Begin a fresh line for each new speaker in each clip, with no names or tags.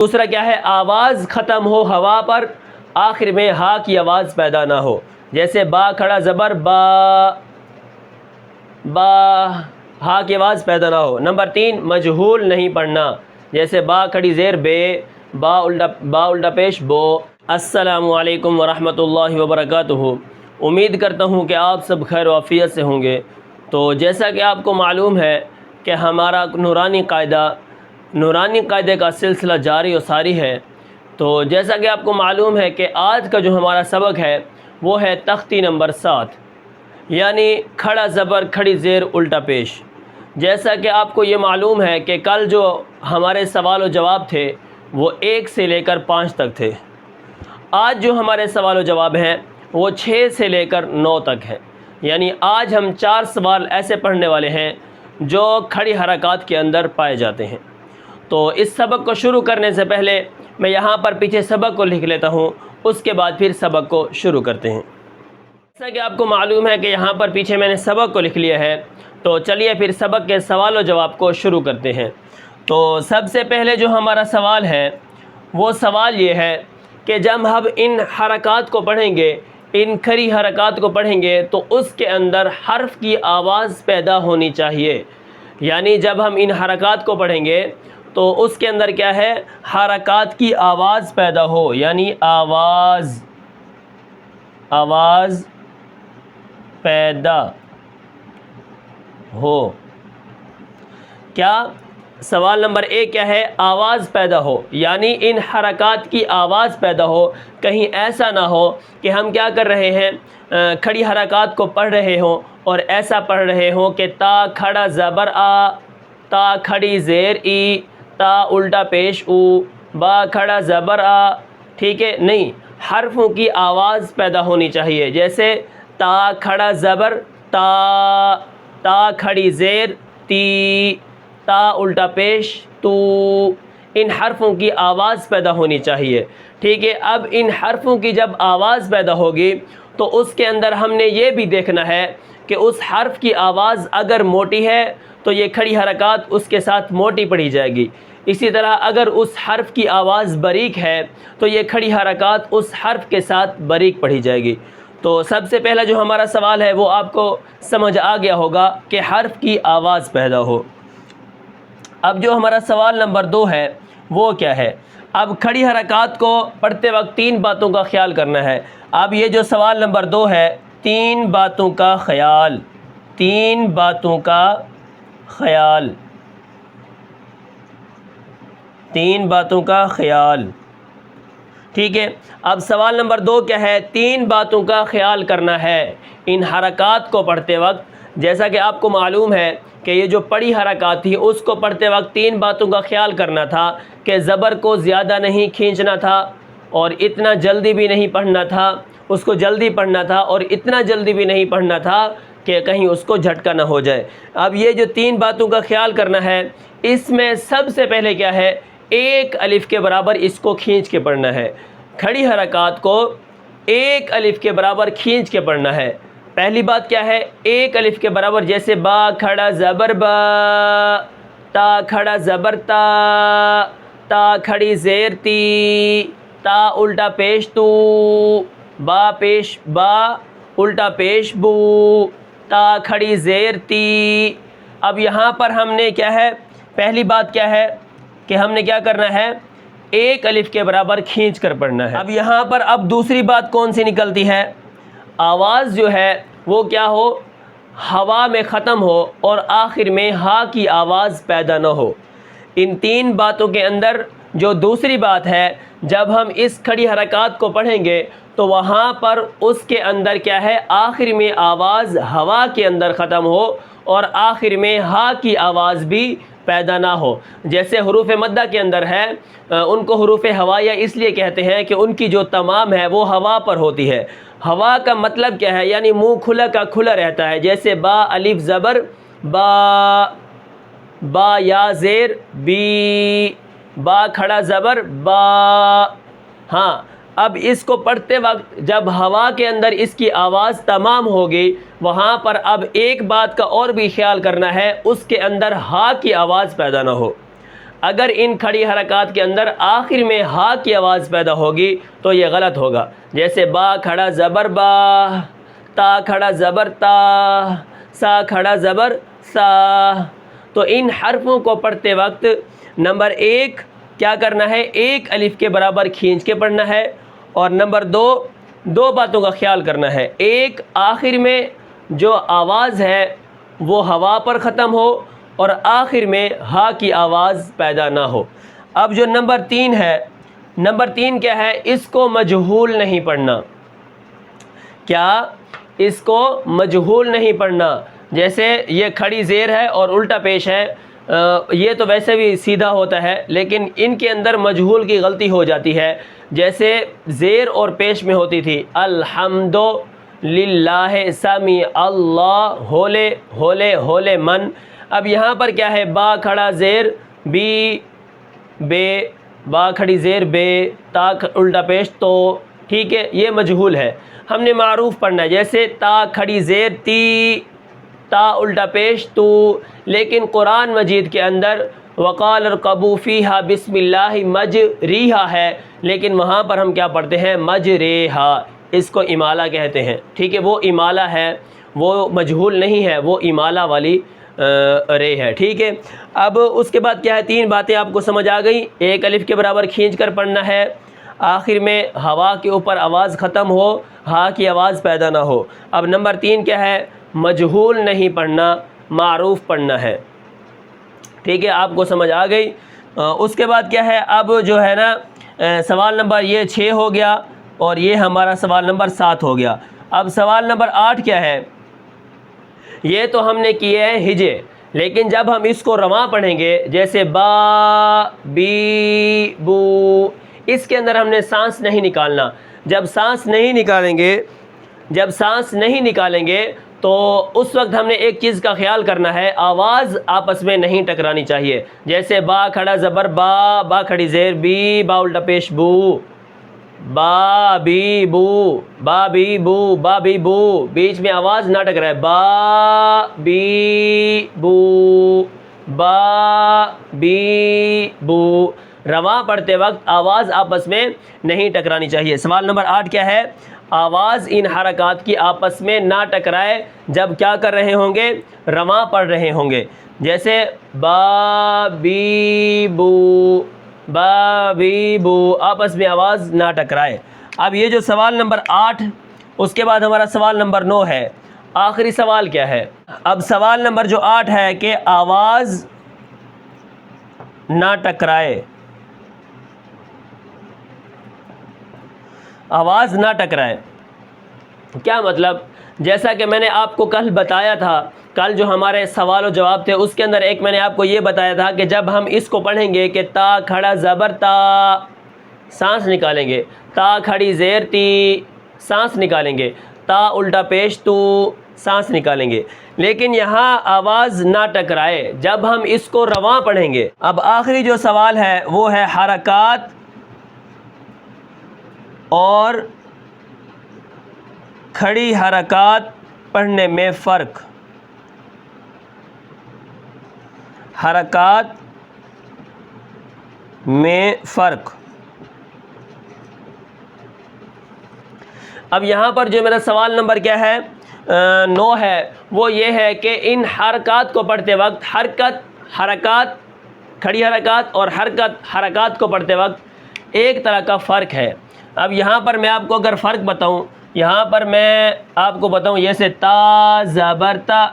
دوسرا کیا ہے؟ آواز ختم ہو ہوا پر، آخر میں ہا کی آواز پیدا نہ ہو، جیسے با کھڑا زبر با، با ہا کی آواز پیدا نہ ہو۔ نمبر 3، مجہول نہیں پڑھنا، جیسے با کھڑی زیر بے، با الٹا پیش بو۔ السلام علیکم ورحمۃ اللہ وبرکاتہ۔ امید کرتا ہوں کہ آپ سب خیر و عافیت سے ہوں گے۔ تو جیسا کہ آپ کو معلوم ہے کہ ہمارا نورانی قاعدے کا سلسلہ جاری و ساری ہے۔ تو جیسا کہ آپ کو معلوم ہے کہ آج کا جو ہمارا سبق ہے وہ ہے تختی نمبر 7، یعنی کھڑا زبر کھڑی زیر الٹا پیش۔ جیسا کہ آپ کو یہ معلوم ہے کہ کل جو ہمارے سوال و جواب تھے وہ 1 سے لے کر 5 تک تھے۔ آج جو ہمارے سوال و جواب ہیں وہ 6 سے لے کر 9 تک ہیں، یعنی آج ہم 4 سوال ایسے پڑھنے والے ہیں جو کھڑی حرکات کے اندر پائے جاتے ہیں۔ تو اس سبق کو شروع کرنے سے پہلے میں یہاں پر پیچھے سبق کو لکھ لیتا ہوں، اس کے بعد پھر سبق کو شروع کرتے ہیں۔ جیسا کہ آپ کو معلوم ہے کہ یہاں پر پیچھے میں نے سبق کو لکھ لیا ہے، تو چلیے پھر سبق کے سوال و جواب کو شروع کرتے ہیں۔ تو سب سے پہلے جو ہمارا سوال ہے وہ سوال یہ ہے کہ جب ہم ان حرکات کو پڑھیں گے، ان کھڑی حرکات کو پڑھیں گے تو اس کے اندر حرف کی آواز پیدا ہونی چاہیے۔ یعنی جب ہم ان حرکات کو پڑھیں گے تو اس کے اندر کیا ہے؟ حرکات کی آواز پیدا ہو، یعنی آواز پیدا ہو۔ کیا سوال نمبر 1 کیا ہے؟ آواز پیدا ہو، یعنی ان حرکات کی آواز پیدا ہو۔ کہیں ایسا نہ ہو کہ ہم کیا کر رہے ہیں، کھڑی حرکات کو پڑھ رہے ہوں اور ایسا پڑھ رہے ہوں کہ تا کھڑا زبر آ، تا کھڑی زیر ای، تا الٹا پیش او، با کھڑا زبر آ، ٹھیک ہے؟ نہیں، حرفوں کی آواز پیدا ہونی چاہیے، جیسے تا کھڑا زبر تا، تا کھڑی زیر تی، تا الٹا پیش تو، ان حرفوں کی آواز پیدا ہونی چاہیے، ٹھیک ہے؟ اب ان حرفوں کی جب آواز پیدا ہوگی تو اس کے اندر ہم نے یہ بھی دیکھنا ہے کہ اس حرف کی آواز اگر موٹی ہے تو یہ کھڑی حرکات اس کے ساتھ موٹی پڑھی جائے گی، اسی طرح اگر اس حرف کی آواز باریک ہے تو یہ کھڑی حرکات اس حرف کے ساتھ باریک پڑھی جائے گی۔ تو سب سے پہلا جو ہمارا سوال ہے وہ آپ کو سمجھ آ گیا ہوگا کہ حرف کی آواز پیدا ہو۔ اب جو ہمارا سوال نمبر 2 ہے وہ کیا ہے؟ اب کھڑی حرکات کو پڑھتے وقت 3 باتوں کا خیال کرنا ہے۔ اب یہ جو سوال نمبر 2 ہے، 3 باتوں کا خیال، 3 باتوں کا خیال، 3 باتوں کا خیال، ٹھیک ہے؟ اب سوال نمبر 2 کیا ہے؟ 3 باتوں کا خیال کرنا ہے ان حرکات کو پڑھتے وقت۔ جیسا کہ آپ کو معلوم ہے کہ یہ جو پڑھی حرکات تھی اس کو پڑھتے وقت 3 باتوں کا خیال کرنا تھا کہ زبر کو زیادہ نہیں کھینچنا تھا اور اتنا جلدی بھی نہیں پڑھنا تھا، اس کو جلدی پڑھنا تھا اور اتنا جلدی بھی نہیں پڑھنا تھا کہ کہیں اس کو جھٹکا نہ ہو جائے۔ اب یہ جو 3 باتوں کا خیال کرنا ہے، اس میں سب سے پہلے کیا ہے؟ 1 الف کے برابر اس کو کھینچ کے پڑھنا ہے۔ کھڑی حرکات کو 1 الف کے برابر کھینچ کے پڑھنا ہے۔ پہلی بات کیا ہے؟ 1 الف کے برابر، جیسے با کھڑا زبر با، تا کھڑا زبر تا، تا کھڑی زیر تی، تا الٹا پیش تو، با پیش با الٹا پیش بو، تا کھڑی زیر تی۔ اب یہاں پر ہم نے کیا ہے؟ پہلی بات کیا ہے کہ ہم نے کیا کرنا ہے؟ 1 الف کے برابر کھینچ کر پڑھنا ہے۔ اب یہاں پر اب دوسری بات کون سی نکلتی ہے؟ آواز جو ہے وہ کیا ہو؟ ہوا میں ختم ہو اور آخر میں ہا کی آواز پیدا نہ ہو۔ ان 3 باتوں کے اندر جو دوسری بات ہے، جب ہم اس کھڑی حرکات کو پڑھیں گے تو وہاں پر اس کے اندر کیا ہے؟ آخر میں آواز ہوا کے اندر ختم ہو اور آخر میں ہا کی آواز بھی پیدا نہ ہو۔ جیسے حروف مدہ کے اندر ہے، ان کو حروف ہوائیہ اس لیے کہتے ہیں کہ ان کی جو تمام ہے وہ ہوا پر ہوتی ہے۔ ہوا کا مطلب کیا ہے؟ یعنی منہ کھلا کا کھلا رہتا ہے، جیسے با الف زبر با، با یا زیر بی، با کھڑا زبر با۔ ہاں، اب اس کو پڑھتے وقت جب ہوا کے اندر اس کی آواز تمام ہوگی، وہاں پر اب ایک بات کا اور بھی خیال کرنا ہے، اس کے اندر ہا کی آواز پیدا نہ ہو۔ اگر ان کھڑی حرکات کے اندر آخر میں ہا کی آواز پیدا ہوگی تو یہ غلط ہوگا. جیسے با کھڑا زبر با، تا کھڑا زبر تا، سا کھڑا زبر سا. تو ان حرفوں کو پڑھتے وقت نمبر 1 کیا کرنا ہے، ایک الف کے برابر کھینچ کے پڑھنا ہے، اور نمبر 2 دو باتوں کا خیال کرنا ہے. ایک، آخر میں جو آواز ہے وہ ہوا پر ختم ہو، اور آخر میں ہا کی آواز پیدا نہ ہو. اب جو نمبر 3 ہے، نمبر 3 کیا ہے، اس کو مجہول نہیں پڑھنا. کیا؟ اس کو مجہول نہیں پڑھنا. جیسے یہ کھڑی زیر ہے اور الٹا پیش ہے، یہ تو ویسے بھی سیدھا ہوتا ہے، لیکن ان کے اندر مجہول کی غلطی ہو جاتی ہے. جیسے زیر اور پیش میں ہوتی تھی الحمد للہ سمیع اللہ ہولے ہولے ہولے من. اب یہاں پر کیا ہے، با کھڑا زیر بی بے، با کھڑی زیر بے، تا الٹا پیش تو. ٹھیک ہے، یہ مجہول ہے، ہم نے معروف پڑھنا ہے. جیسے تا کھڑی زیر تی، تا الٹا پیش تو. لیکن قرآن مجید کے اندر وقال ارکبوا فیہا بسم اللہ مجریہا ہے، لیکن وہاں پر ہم کیا پڑھتے ہیں، مجریہا. اس کو امالہ کہتے ہیں. ٹھیک ہے، وہ امالہ ہے، وہ مجہول نہیں ہے، وہ امالہ والی رے ہے. ٹھیک ہے، اب اس کے بعد کیا ہے، 3 باتیں آپ کو سمجھ آ گئی. ایک الف کے برابر کھینچ کر پڑھنا ہے، آخر میں ہوا کے اوپر آواز ختم ہو، ہا کی آواز پیدا نہ ہو. اب نمبر 3 کیا ہے، مجہول نہیں پڑھنا، معروف پڑھنا ہے. ٹھیک ہے، آپ کو سمجھ آ گئی. اس کے بعد کیا ہے، اب جو ہے نا سوال نمبر یہ 6 ہو گیا، اور یہ ہمارا سوال نمبر 7 ہو گیا. اب سوال نمبر 8 کیا ہے، یہ تو ہم نے کیے ہیں ہجے، لیکن جب ہم اس کو رواں پڑھیں گے، جیسے با بی بو، اس کے اندر ہم نے سانس نہیں نکالنا. جب سانس نہیں نکالیں گے تو اس وقت ہم نے ایک چیز کا خیال کرنا ہے، آواز آپس میں نہیں ٹکرانی چاہیے. جیسے با کھڑا زبر با، با کھڑی زیر بی، با الٹا پیش بو، با بی بو، با بی بو، با بی بو. بیچ میں آواز نہ ٹکرائے، با بی بو، با بی بو. رواں پڑھتے وقت آواز آپس میں نہیں ٹکرانی چاہیے. سوال نمبر 8 کیا ہے، آواز ان حرکات کی آپس میں نہ ٹکرائے جب کیا کر رہے ہوں گے، رواں پڑھ رہے ہوں گے. جیسے با بی بو، با بی بو، آپس میں آواز نہ ٹکرائے. اب یہ جو سوال نمبر 8، اس کے بعد ہمارا سوال نمبر 9 ہے. آخری سوال کیا ہے، اب سوال نمبر جو 8 ہے کہ آواز نہ ٹکرائے، آواز نہ ٹکرائے. کیا مطلب؟ جیسا کہ میں نے آپ کو کل بتایا تھا، کل جو ہمارے سوال و جواب تھے اس کے اندر ایک میں نے آپ کو یہ بتایا تھا کہ جب ہم اس کو پڑھیں گے کہ تا کھڑا زبر تا، سانس نکالیں گے، تا کھڑی زیر تی، سانس نکالیں گے، تا الٹا پیش تو، سانس نکالیں گے. لیکن یہاں آواز نہ ٹکرائے جب ہم اس کو رواں پڑھیں گے. اب آخری جو سوال ہے وہ ہے حرکات اور کھڑی حرکات پڑھنے میں فرق. حرکات میں فرق. اب یہاں پر جو میرا سوال نمبر کیا ہے، 9 ہے، وہ یہ ہے کہ ان حرکات کو پڑھتے وقت حرکات کھڑی حرکات اور حرکات کو پڑھتے وقت ایک طرح کا فرق ہے. اب یہاں پر میں آپ کو اگر فرق بتاؤں، یہاں پر میں آپ کو بتاؤں، جیسے تا زبر تا،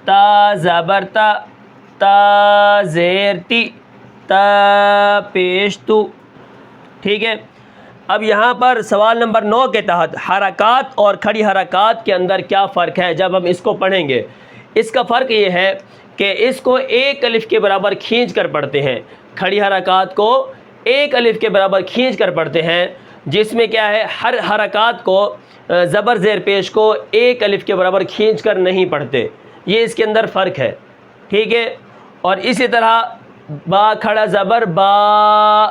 تا زبر تا، تا زیر تی، تا پیش تو. ٹھیک ہے، اب یہاں پر سوال نمبر 9 کے تحت حرکات اور کھڑی حرکات کے اندر کیا فرق ہے جب ہم اس کو پڑھیں گے. اس کا فرق یہ ہے کہ اس کو ایک الف کے برابر کھینچ کر پڑھتے ہیں، کھڑی حرکات کو ایک الف کے برابر کھینچ کر پڑھتے ہیں، جس میں کیا ہے، ہر حرکات کو زبر زیر پیش کو ایک الف کے برابر کھینچ کر نہیں پڑھتے. یہ اس کے اندر فرق ہے. ٹھیک ہے، اور اسی طرح با کھڑا زبر با،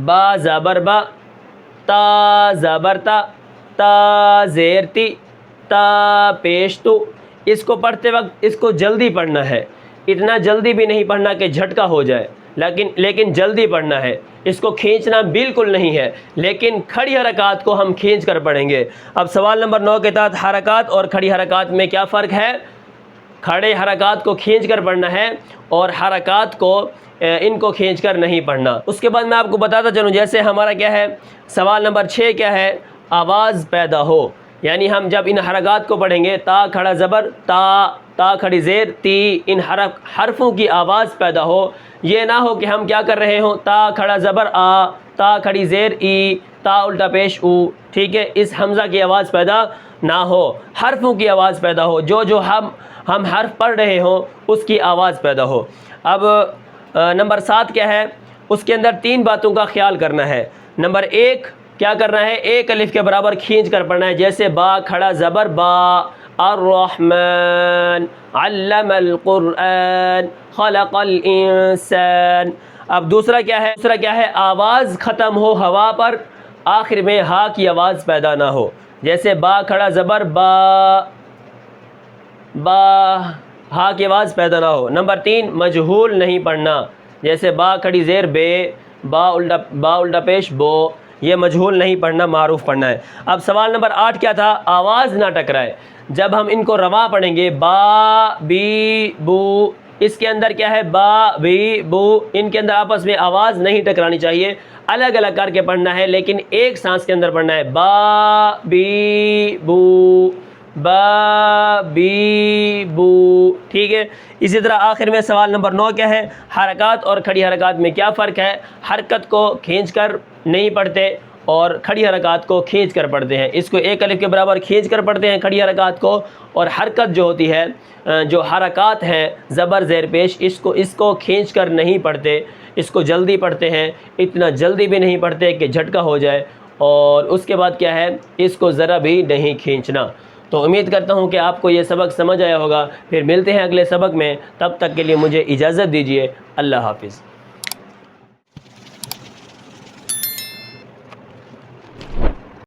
با زبر با، تا زبر تا، تا زیر تی، تا پیش تو. اس کو پڑھتے وقت اس کو جلدی پڑھنا ہے، اتنا جلدی بھی نہیں پڑھنا کہ جھٹکا ہو جائے. لیکن جلدی پڑھنا ہے، اس کو کھینچنا بالکل نہیں ہے، لیکن کھڑی حرکات کو ہم کھینچ کر پڑھیں گے۔ اب سوال نمبر 9 کے تحت حرکات اور کھڑی حرکات میں کیا فرق ہے؟ کھڑے حرکات کو کھینچ کر پڑھنا ہے اور حرکات کو ان کو کھینچ کر نہیں پڑھنا۔ اس کے بعد میں آپ کو بتاتا چلوں، جیسے ہمارا کیا ہے سوال نمبر 6 کیا ہے؟ آواز پیدا ہو، یعنی ہم جب ان حرکات کو پڑھیں گے تا کھڑا زبر تا کھڑی زیر تی، ان حرفوں کی آواز پیدا ہو، یہ نہ ہو کہ ہم کیا کر رہے ہوں تا کھڑا زبر آ، تا کھڑی زیر ای، تا الٹا پیش او، ٹھیک ہے، اس حمزہ کی آواز پیدا نہ ہو، حرفوں کی آواز پیدا ہو، جو ہم حرف پڑھ رہے ہوں اس کی آواز پیدا ہو۔ اب نمبر 7 کیا ہے؟ اس کے اندر 3 باتوں کا خیال کرنا ہے۔ نمبر 1 کیا کرنا ہے؟ ایک الف کے برابر کھینچ کر پڑھنا ہے، جیسے با کھڑا زبر با، الرحمن علم القرآن خلق الانسان۔ اب دوسرا کیا ہے؟ آواز ختم ہو ہوا پر، آخر میں ہا کی آواز پیدا نہ ہو، جیسے با کھڑا زبر با، ہا کی آواز پیدا نہ ہو۔ نمبر 3 مجہول نہیں پڑھنا، جیسے با کھڑی زیر بے، با الٹا پیش بو، یہ مجہول نہیں پڑھنا، معروف پڑھنا ہے۔ اب سوال نمبر 8 کیا تھا؟ آواز نہ ٹکرائے، جب ہم ان کو رواں پڑھیں گے با بی بو، اس کے اندر کیا ہے با بی بو، ان کے اندر آپس میں آواز نہیں ٹکرانی چاہیے، الگ الگ کر کے پڑھنا ہے، لیکن ایک سانس کے اندر پڑھنا ہے، با بی بو، با بی بو، ٹھیک ہے۔ اسی طرح آخر میں سوال نمبر 9 کیا ہے؟ حرکات اور کھڑی حرکات میں کیا فرق ہے؟ حرکت کو کھینچ کر نہیں پڑھتے اور کھڑی حرکات کو کھینچ کر پڑھتے ہیں، اس کو ایک الف کے برابر کھینچ کر پڑھتے ہیں کھڑی حرکات کو، اور حرکت جو ہوتی ہے، جو حرکات ہیں زبر زیر پیش، اس کو کھینچ کر نہیں پڑھتے، اس کو جلدی پڑھتے ہیں، اتنا جلدی بھی نہیں پڑھتے کہ جھٹکا ہو جائے، اور اس کے بعد کیا ہے؟ اس کو ذرا بھی نہیں کھینچنا۔ تو امید کرتا ہوں کہ آپ کو یہ سبق سمجھ آیا ہوگا، پھر ملتے ہیں اگلے سبق میں، تب تک کے لیے مجھے اجازت دیجیے، اللہ حافظ۔